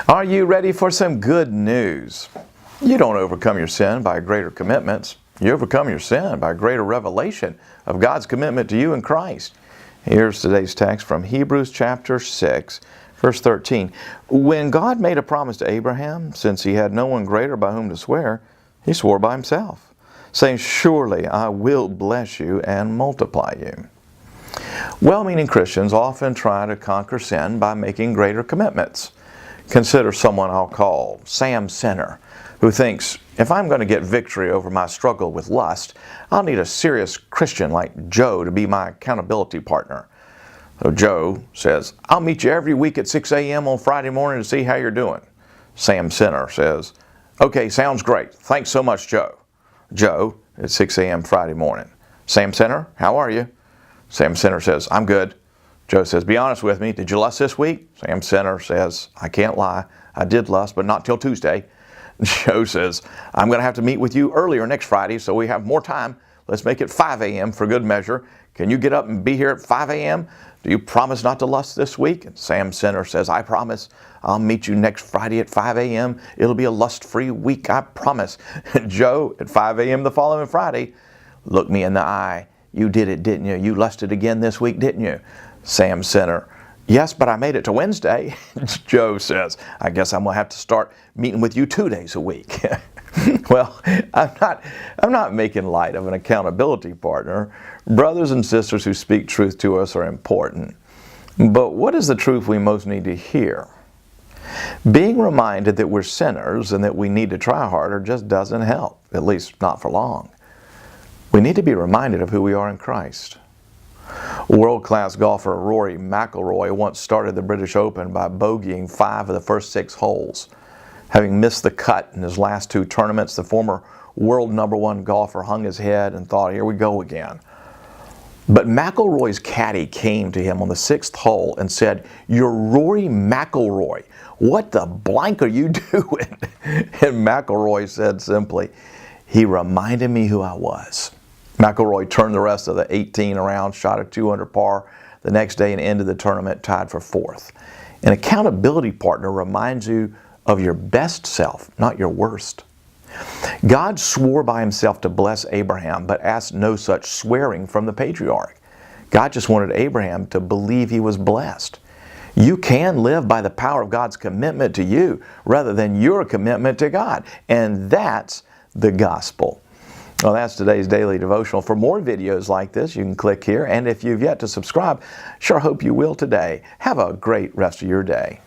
Are you ready for some good news? You don't overcome your sin by greater commitments. You overcome your sin by greater revelation of God's commitment to you in Christ. Here's today's text from Hebrews chapter 6, verse 13. When God made a promise to Abraham, since he had no one greater by whom to swear, he swore by himself, saying, "Surely I will bless you and multiply you." Well-meaning Christians often try to conquer sin by making greater commitments. Consider someone I'll call Sam Sinner, who thinks, if I'm going to get victory over my struggle with lust, I'll need a serious Christian like Joe to be my accountability partner. So Joe says, "I'll meet you every week at 6 a.m. on Friday morning to see how you're doing." Sam Sinner says, "Okay, sounds great. Thanks so much, Joe." Joe, at 6 a.m. Friday morning. "Sam Sinner, how are you?" Sam Sinner says, "I'm good." Joe says, "Be honest with me. Did you lust this week?" Sam Sinner says, "I can't lie. I did lust, but not till Tuesday." Joe says, "I'm going to have to meet with you earlier next Friday so we have more time. Let's make it 5 a.m. for good measure. Can you get up and be here at 5 a.m.? Do you promise not to lust this week?" And Sam Sinner says, "I promise. I'll meet you next Friday at 5 a.m. It'll be a lust-free week, I promise." And Joe, at 5 a.m. the following Friday, "Look me in the eye. You did it, didn't you? You lusted again this week, didn't you?" Sam Sinner, "Yes, but I made it to Wednesday." Joe says, "I guess I'm going to have to start meeting with you 2 days a week." Well, I'm not making light of an accountability partner. Brothers and sisters who speak truth to us are important. But what is the truth we most need to hear? Being reminded that we're sinners and that we need to try harder just doesn't help, at least not for long. We need to be reminded of who we are in Christ. World-class golfer Rory McIlroy once started the British Open by bogeying 5 of the first 6 holes. Having missed the cut in his last 2 tournaments, the former world #1 golfer hung his head and thought, "Here we go again." But McIlroy's caddy came to him on the 6th hole and said, "You're Rory McIlroy. What the blank are you doing?" And McIlroy said simply, "He reminded me who I was." McIlroy turned the rest of the 18 around, shot a 2 under par the next day and ended the tournament tied for 4th. An accountability partner reminds you of your best self, not your worst. God swore by himself to bless Abraham, but asked no such swearing from the patriarch. God just wanted Abraham to believe he was blessed. You can live by the power of God's commitment to you rather than your commitment to God, and that's the gospel. Well, that's today's daily devotional. For more videos like this, you can click here. And if you've yet to subscribe, sure hope you will today. Have a great rest of your day.